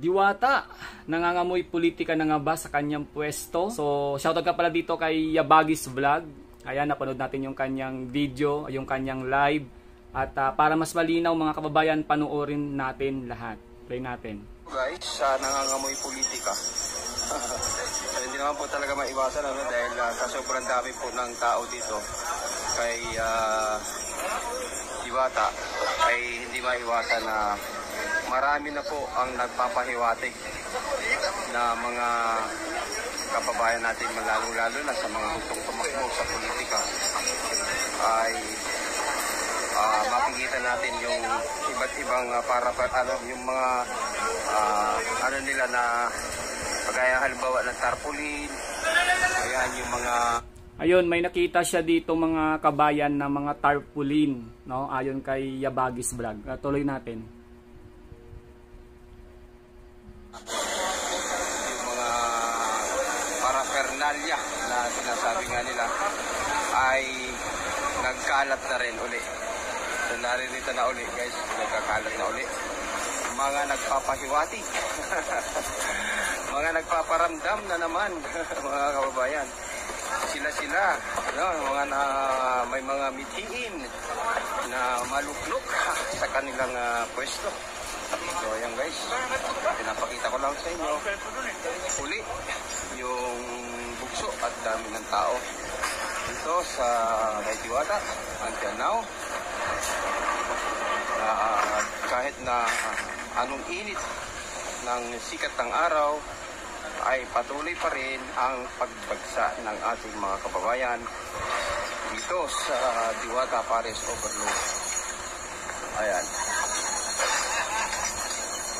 Diwata, nangangamoy politika na nga ba sa kanyang pwesto? So, shoutout ka pala dito kay Yabagis Vlog. Ayan, napanood natin yung kanyang video, yung kanyang live. At para mas malinaw mga kababayan, panoorin natin lahat. Play natin. Guys, nangangamoy politika. So, hindi naman po talaga maiwasan dahil sa sobrang dami po ng tao dito kay Diwata ay hindi maiwasan na marami na po ang nagpapahiwatig na mga kababayan natin, lalo na sa mga gustong tumakbo sa politika, ay makikita natin yung iba't ibang yung mga nila na pagaya halimbawa ng tarpaulin, ayan yung mga. Ayun, may nakita siya dito mga kabayan na mga tarpaulin, no? Ayon kay Yabagis Vlog. Tuloy natin. Yung mga paraphernalia na sinasabi nga nila ay nagkalat na rin uli. So naririto na uli guys, nagkakalat na uli. Mga nagpapahiwati. Mga nagpaparamdam na naman mga kababayan. Sila, no? May mga mithiin na maluklok sa kanilang pwesto. So ayan guys, pinapakita ko lang sa inyo uli yung bugso at dami ng tao dito sa Diwata until now. Kahit na anong init ng sikat ng araw, ay patuloy pa rin ang pagbagsa ng ating mga kababayan dito sa Diwata Pares Overload. Ayan.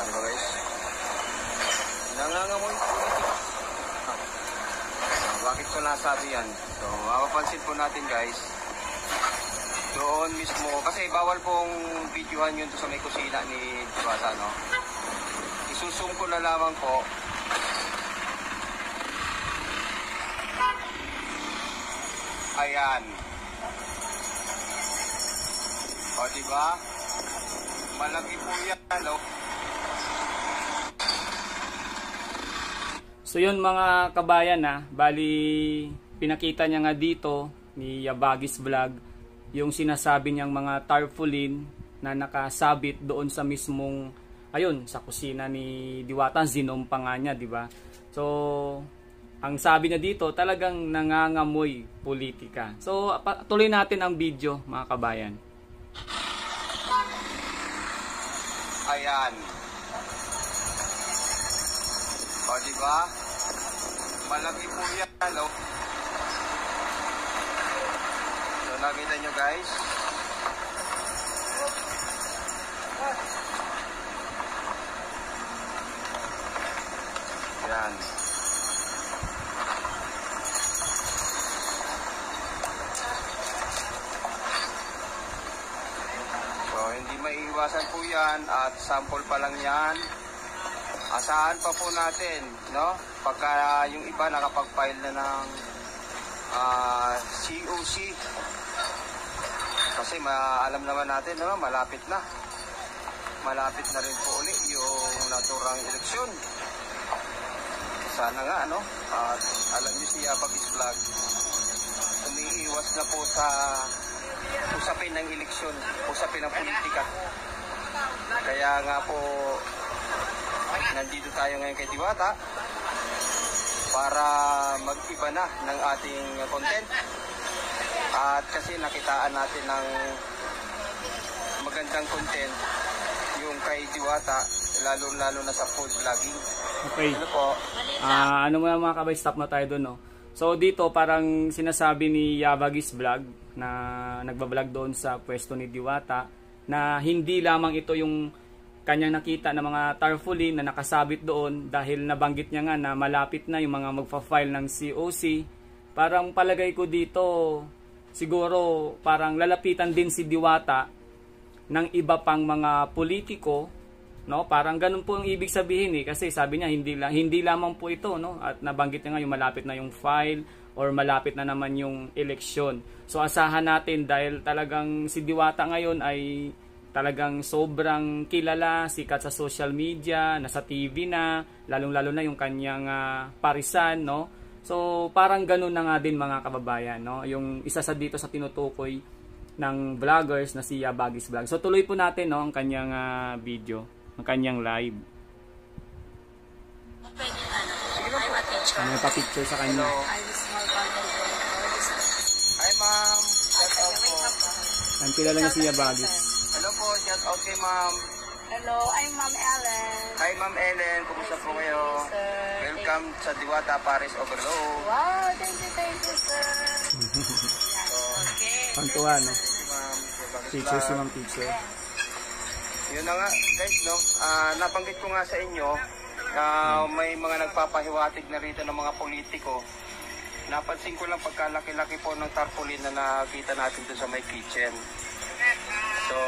Ano ba guys? Nangangamoy politika. Bakit ko nasabi yan? So, mapapansin po natin guys, doon mismo, kasi bawal pong videohan yun sa may kusina ni Diwata, no? Isusum ko na lamang po. Ayan. O, diba? Malaki po yan, no? So yun mga kabayan, bali pinakita niya nga dito ni Yabagis Vlog yung sinasabi niyang mga tarpaulin na nakasabit doon sa mismong, ayun, sa kusina ni Diwata, zinompa nga niya, di ba? So ang sabi niya dito, talagang nangangamoy politika. So tuloy natin ang video mga kabayan. Ayan. O, diba? Malaki po yan, no? So, nakita nyo guys. Yan. So, hindi maiiwasan po yan at sample pa lang yan. Asahan pa po natin, no? Pagka yung iba nakapag-file na ng COC. Kasi alam naman natin, no? Malapit na. Malapit na rin po ulit yung naturang eleksyon. Sana nga, no? At alam niyo si Yabagis Vlog, umiiwas na po sa usapin ng eleksyon, usapin ng politika. Kaya nga po, nandito tayo ngayon kay Diwata para mag-iba na ng ating content. At kasi nakitaan natin ng magandang content yung kay Diwata, lalo na sa food vlogging. Okay. Ano po? Ano mo mga kabay, stop na tayo doon, no? So dito parang sinasabi ni Yabagis Vlog na nagbablog doon sa pwesto ni Diwata na hindi lamang ito yung kanyang nakita na mga tarpaulin na nakasabit doon, dahil nabanggit niya nga na malapit na yung mga magfa-file ng COC. Parang palagay ko dito, siguro parang lalapitan din si Diwata ng iba pang mga politiko, no? Parang ganun po ang ibig sabihin kasi sabi niya hindi lamang po ito, no? At nabanggit niya nga yung malapit na yung file or malapit na naman yung eleksyon. So asahan natin, dahil talagang si Diwata ngayon ay talagang sobrang kilala, sikat sa social media, nasa TV na, lalong-lalo na yung kanyang parisan, no? So, parang ganun na nga din mga kababayan, no? Yung isa sa dito sa tinutukoy ng vloggers na si Yabagis Vlog. So, tuloy po natin, no, ang kanyang video, ang kanyang live. May pa-picture sa kanya. Hi ma'am, shout out po. Ang kilala niya si Yabagis. Hello po, shout out kay ma'am. Hello, I'm Ma'am Ellen. Hi ma'am Ellen, kumusta po kayo? Sir. Welcome sa Diwata Paris Overload. Wow, thank you, sir. Okay. Pangtuwa, no? Si ma'am, Yabagis Picture si Vlog. Ma'am Picture. Yun na nga guys, no? Nabanggit ko nga sa inyo, may mga nagpapahiwatig na rito ng mga politiko. Napansin ko lang pagkalaki-laki po ng tarpaulin na nakita natin doon sa may kitchen. So,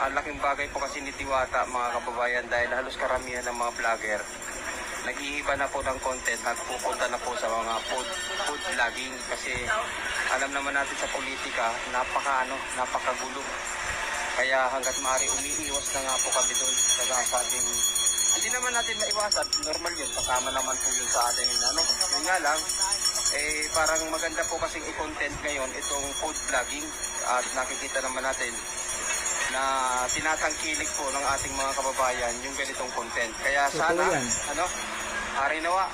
ang laking bagay po kasi ni Diwata mga kababayan dahil halos karamihan ng mga vlogger nag-iiba na po ng content at pupunta na po sa mga food vlogging kasi alam naman natin sa politika napakagulo. Kaya hanggat maaari umiiwas na nga po kami doon sa sabing hindi naman natin maiwasan, normal yun, kasama naman po yun sa ating yun nga lang, parang maganda po kasing i-content ngayon itong food vlogging at nakikita naman natin na tinatangkilik po ng ating mga kababayan yung ganitong content. Kaya sana, hari nawa,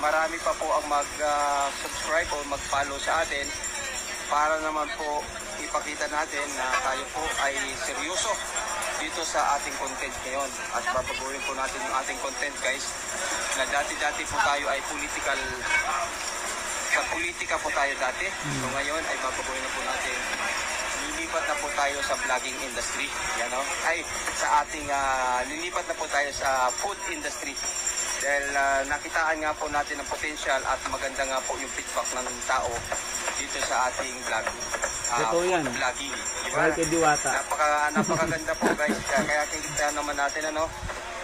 marami pa po ang mag-subscribe o mag-follow sa atin para naman po ipakita natin na tayo po ay seryoso dito sa ating content ngayon. At babaguhin po natin yung ating content guys, na dati-dati po tayo ay political, sa politika po tayo dati. So ngayon ay babaguhin na po natin, lilipat na po tayo sa vlogging industry. Yan, no? Ay, sa ating, lilipat na po tayo sa food industry. Dahil nakitaan nga po natin ang potential at maganda nga po yung feedback ng tao dito sa ating vlog. Food vlogging. Diba? Kay Diwata. Napakaganda po guys. Kaya kita naman natin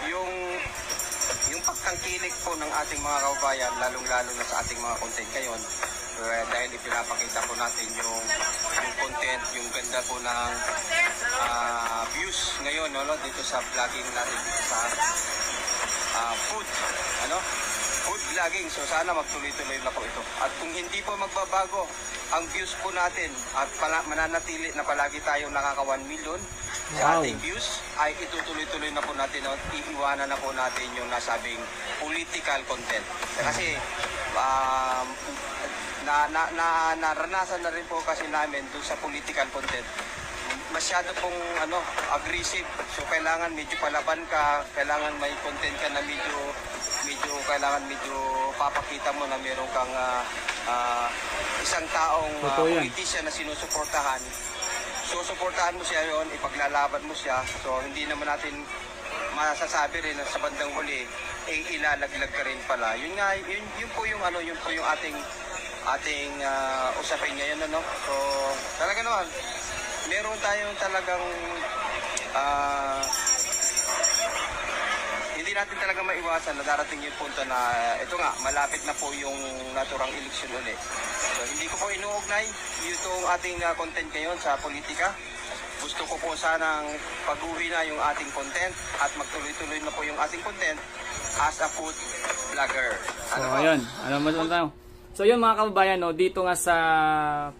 yung pagtangkilik po ng ating mga kababayan, lalong-lalo na sa ating mga content ngayon. Dahil ipinapakita po natin yung content, yung ganda po ng views ngayon dito sa vlogging natin sa food vlogging. So sana magtuloy-tuloy na po ito. At kung hindi po magbabago ang views po natin at mananatili na palagi tayong nakaka 1 million sa ating views, ay itutuloy-tuloy na po natin at iiwanan na po natin yung nasabing political content. Kasi naranasan na rin po kasi namin doon sa political content. Masyado pong aggressive. So kailangan medyo palaban ka, kailangan may content ka na medyo papakita mo na meron kang isang taong politician na sinusuportahan. Susuportahan mo siya yon, ipaglalaban mo siya. So hindi naman natin masasabi rin na sa bandang huli ilalaglag ka rin pala. Yun po yung ating usapin ngayon So talaga naman meron tayong talagang hindi natin talaga maiwasan na darating yung punto na ito nga, malapit na po yung naturang eleksyon ulit. So hindi ko po inuugnay itong ating content ngayon sa politika. Gusto ko po sanang pag-uwi na yung ating content at magtuloy-tuloy na po yung ating content as a food vlogger. So ayun, alam mo tayo. So yun mga kababayan, dito nga sa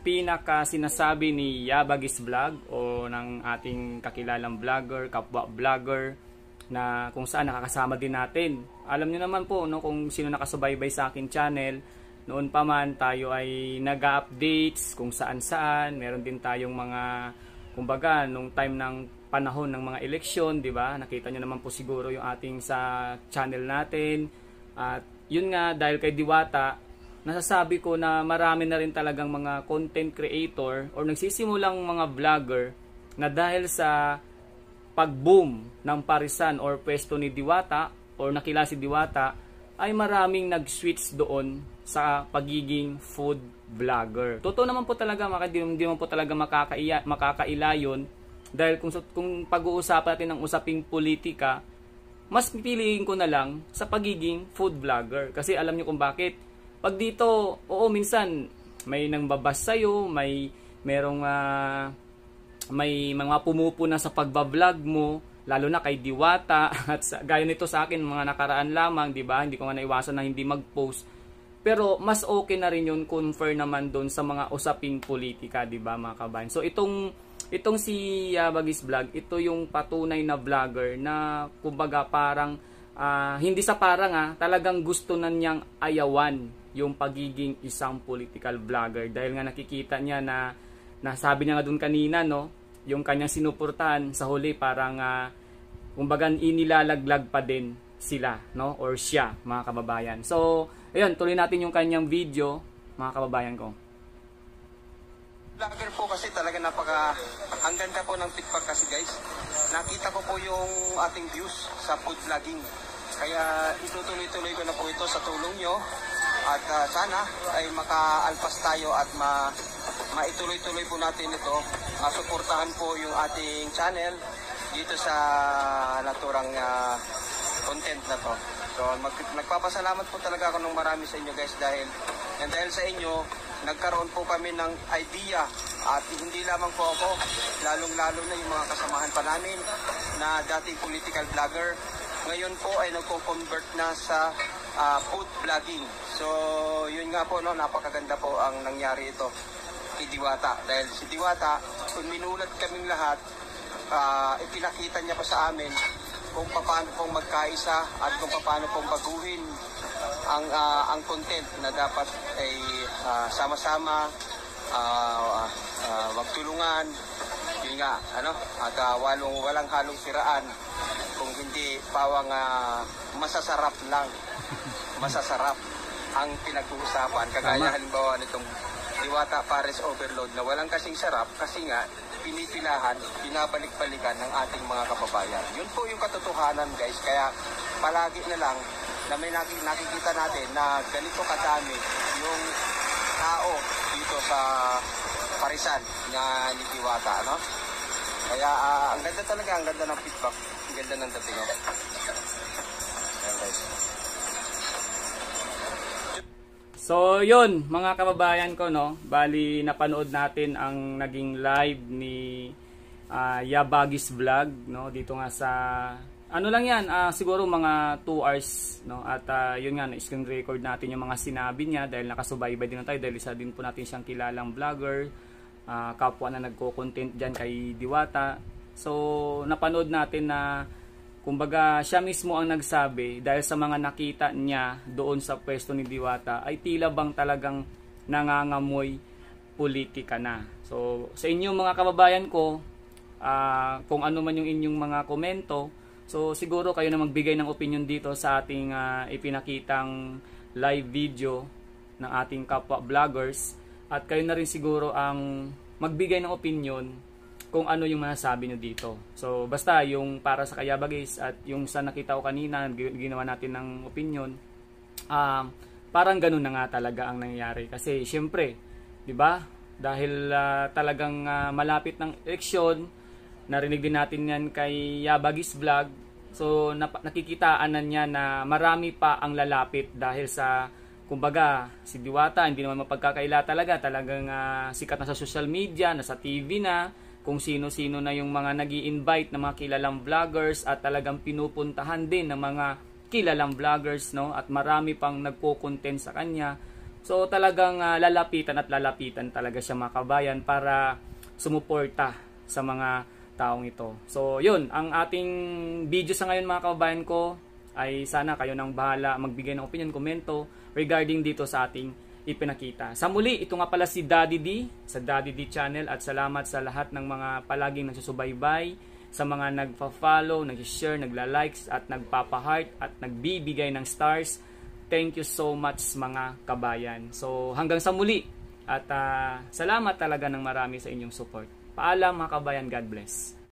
pinaka sinasabi ni Yabagis Vlog o ng ating kakilalang vlogger, kapwa vlogger na kung saan nakakasama din natin. Alam niyo naman po kung sino nakasubaybay sa akin channel, noon pa man tayo ay nag-updates kung saan-saan. Meron din tayong mga, kumbaga, nung time ng panahon ng mga eleksyon, di ba? Nakita niyo naman po siguro yung ating sa channel natin. At yun nga, dahil kay Diwata, nasasabi ko na marami na rin talagang mga content creator or nagsisimulang mga vlogger na dahil sa pag-boom ng parisan or pwesto ni Diwata or nakilala si Diwata, ay maraming nag-switch doon sa pagiging food vlogger. Totoo naman po talaga, hindi naman po talaga makakaila yun dahil kung pag-uusapan natin ng usaping politika, mas pipiliin ko na lang sa pagiging food vlogger. Kasi alam niyo kung bakit. Pag dito, minsan may nang babas sa'yo, merong may mga pumupuna sa pagbablog mo, lalo na kay Diwata at gaya nito sa akin mga nakaraan lamang, 'di ba? Hindi ko nga naiwasan na hindi mag-post. Pero mas okay na rin 'yun confer naman doon sa mga usaping politika, 'di ba, mga kabayan? So itong si Yabagis Vlog, ito yung patunay na vlogger na kumbaga parang hindi sa parang talagang gusto na niyang ayawan yung pagiging isang political vlogger dahil nga nakikita niya na sabi niya nga doon kanina, no, yung kanyang sinuportahan sa huli parang kumbaga inilalaglag pa din sila, no, or siya, mga kababayan. So ayun, tuloy natin yung kanyang video, mga kababayan ko. Vlogger po kasi talaga ang ganda po ng feedback kasi guys. Nakita ko po yung ating views sa food vlogging. Kaya itutuloy-tuloy ko na po ito sa tulong nyo. At sana ay makaalpas tayo at maituloy-tuloy po natin ito. Suportahan po yung ating channel dito sa naturang content na to. So nagpapasalamat po talaga ako ng marami sa inyo guys dahil sa inyo nagkaroon po kami ng idea at hindi lamang po ako, lalong-lalo na yung mga kasamahan pa namin na dating political vlogger. Ngayon po ay nagko-convert na sa food vlogging. So yun nga po, no, napakaganda po ang nangyari ito kay Diwata. Dahil si Diwata, kung minulat kaming lahat, ipinakita niya pa sa amin kung paano pong magkaisa at kung paano pong baguhin ang content na dapat ay sama-sama, magtulungan, yun nga, at walang halong siraan, kung hindi pawang masasarap lang, masasarap ang pinag-uusapan. Kagaya halimbawa nitong Diwata Pares Overload na walang kasing sarap kasi nga pinipilahan, binabalik-balikan ng ating mga kababayan. Yun po yung katotohanan guys, kaya palagi na lang na may nakikita natin na ganito kadami yung tao dito sa Parisan na ni Diwata, no? Kaya ang ganda talaga, ang ganda ng feedback, ang ganda ng dating. Ayan guys. So yun mga kababayan ko, no, bali napanood natin ang naging live ni Yabagis Vlog, no, dito nga sa ano lang yan, siguro mga 2 hours, no, at yun nga, na-screen record natin yung mga sinabi niya dahil nakasubaybay din na tayo dahil isa din po natin siyang kilalang vlogger, kapwa na nagko-content dyan kay Diwata. So napanood natin na kumbaga siya mismo ang nagsabi dahil sa mga nakita niya doon sa pwesto ni Diwata ay tila bang talagang nangangamoy politika na. So sa inyong mga kababayan ko, kung ano man yung inyong mga komento, so siguro kayo na magbigay ng opinion dito sa ating ipinakitang live video ng ating kapwa vloggers, at kayo na rin siguro ang magbigay ng opinion kung ano yung masasabi nyo dito. So basta yung para sa Yabagis at yung sa nakita ko kanina, ginawa natin ng opinion, parang ganun na nga talaga ang nangyayari. Kasi syempre, di ba? Dahil talagang malapit ng eleksyon, narinig din natin yan kay Yabagis Vlog. So nakikitaan na niya na marami pa ang lalapit dahil sa kumbaga si Diwata hindi naman mapagkakaila talaga, talagang sikat na sa social media, nasa TV na, kung sino-sino na yung mga nag-i-invite ng mga kilalang vloggers at talagang pinupuntahan din ng mga kilalang vloggers, no, at marami pang nagko-content sa kanya. So talagang lalapitan at lalapitan talaga siya mga kabayan para sumuporta sa mga taong ito. So yun, ang ating video sa ngayon mga kababayan ko ay sana kayo nang bahala magbigay ng opinion, komento regarding dito sa ating ipinakita. Sa muli, ito nga pala si Daddy D sa Daddy D channel, at salamat sa lahat ng mga palaging nagsusubaybay, sa mga nagpa-follow, nag-share, nagla-likes at nagpapa-heart at nagbibigay ng stars. Thank you so much mga kabayan. So hanggang sa muli, at salamat talaga ng marami sa inyong support. Paalam mga kabayan, God bless.